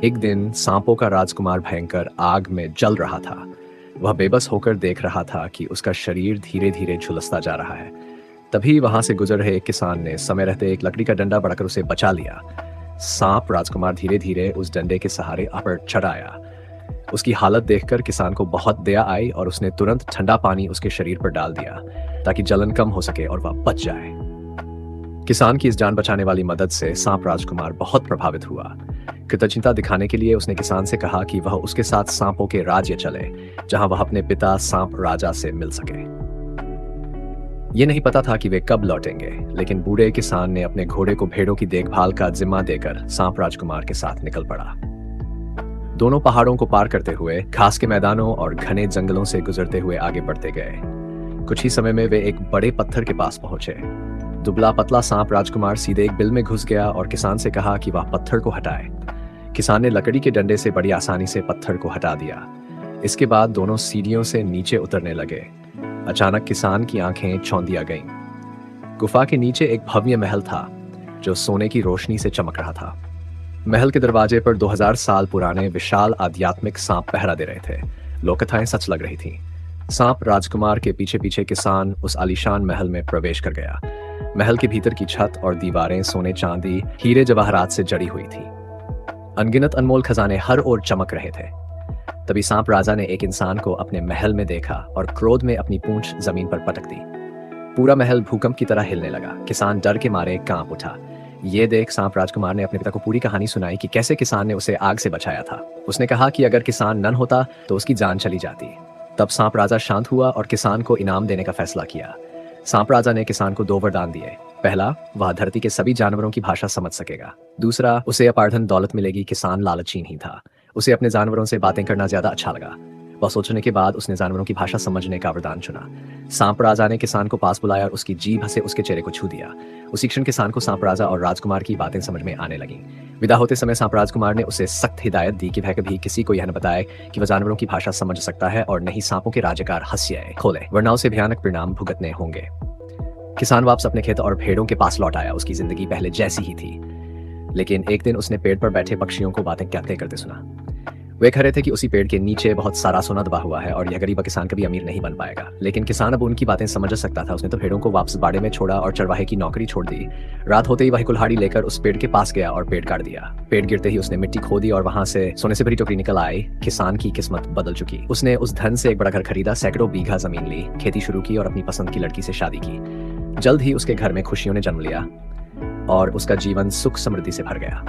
एक दिन सांपों का राजकुमार भयंकर आग में जल रहा था। वह बेबस होकर देख रहा था कि उसका शरीर धीरे धीरे झुलसता जा रहा है। तभी वहां से गुजर रहे एक किसान ने समय रहते एक लकड़ी का डंडा बढ़ाकर उसे बचा लिया। सांप राजकुमार धीरे धीरे उस डंडे के सहारे पर चढ़ आया। उसकी हालत देखकर किसान को बहुत दया आई और उसने तुरंत ठंडा पानी उसके शरीर पर डाल दिया ताकि जलन कम हो सके और वह बच जाए। किसान की इस जान बचाने वाली मदद से सांप राजकुमार बहुत प्रभावित हुआ। कृतज्ञता दिखाने के लिए उसने किसान से कहा कि वह उसके साथ सांपों के राज्य चले, जहां वह अपने पिता सांप राजा से मिल सके। ये नहीं पता था कि वे कब लौटेंगे, लेकिन बूढ़े किसान ने अपने घोड़े को भेड़ों की देखभाल का जिम्मा देकर सांप राजकुमार के साथ निकल पड़ा। दोनों पहाड़ों को पार करते हुए घास के मैदानों और घने जंगलों से गुजरते हुए आगे बढ़ते गए। कुछ ही समय में वे एक बड़े पत्थर के पास पहुंचे। दुबला पतला सांप राजकुमार सीधे एक बिल में घुस गया और किसान से कहा कि वह पत्थर को हटाए। किसान ने लकड़ी के डंडे से बड़ी आसानी से पत्थर को हटा दिया। इसके बाद दोनों सीढ़ियों से नीचे उतरने लगे। अचानक किसान की आंखें चौंधिया गईं। गुफा के नीचे एक भव्य महल था जो सोने की रोशनी से चमक रहा था। महल के दरवाजे पर 2000 साल पुराने विशाल आध्यात्मिक सांप पहरा दे रहे थे। लोककथाएं सच लग रही थीं। सांप राजकुमार के पीछे पीछे किसान उस आलीशान महल में प्रवेश कर गया। महल के भीतर की छत और दीवारें सोने चांदी हीरे जवाहरात से जड़ी हुई थी। अनगिनत अनमोल खजाने हर ओर चमक रहे थे। तभी सांप राजा ने एक इंसान को अपने महल में देखा और क्रोध में अपनी पूंछ जमीन पर पटक दी। पूरा महल भूकंप की तरह हिलने लगा। किसान डर के मारे कांप उठा। ये देख सांप राजकुमार ने अपने पिता को पूरी कहानी सुनाई कि कैसे किसान ने उसे आग से बचाया था। उसने कहा कि अगर किसान नन होता तो उसकी जान चली जाती। तब सांप राजा शांत हुआ और किसान को इनाम देने का फैसला किया। सांप राजा ने किसान को 2 वरदान दिए। पहला, वह धरती के सभी जानवरों की भाषा समझ सकेगा। दूसरा, उसे अपारधन दौलत मिलेगी। किसान लालची नहीं था, उसे अपने जानवरों से बातें करना ज्यादा अच्छा लगा। वह सोचने के बाद उसने जानवरों की भाषा समझने का वरदान चुना। सांप राजा ने किसान को पास बुलाया और उसकी जीभ से उसके चेहरे को छू दिया। उसी क्षण किसान को सांप राजा और राजकुमार की बातें समझ में आने लगीं। विदा होते समय सांप राजकुमार ने उसे सख्त हिदायत दी कि वह कभी किसी को यह न बताए कि वह जानवरों की भाषा समझ सकता है और नहीं सांपों के राज्यकार हंसिए खोले, वरना उसे भयानक परिणाम भुगतने होंगे। किसान वापस अपने खेत और भेड़ों के पास लौट आया। उसकी जिंदगी पहले जैसी ही थी, लेकिन एक दिन उसने पेड़ पर बैठे पक्षियों को बातें कहते करते सुना। वे कह रहे थे कि उसी पेड़ के नीचे बहुत सारा सोना दबा हुआ है और यह गरीब किसान कभी अमीर नहीं बन पाएगा। लेकिन किसान अब उनकी बातें समझ सकता था। उसने तो भेड़ों को वापस बाड़े में छोड़ा और चरवाहे की नौकरी छोड़ दी। रात होते ही वह कुल्हाड़ी लेकर उस पेड़ के पास गया और पेड़ काट दिया। पेड़ गिरते ही उसने मिट्टी खोदी और वहां से सोने से भरी टोकरी निकल आई। किसान की किस्मत बदल चुकी। उसने उस धन से एक बड़ा घर खरीदा, सैकड़ों बीघा जमीन ली, खेती शुरू की और अपनी पसंद की लड़की से शादी की। जल्द ही उसके घर में खुशियों ने जन्म लिया और उसका जीवन सुख समृद्धि से भर गया।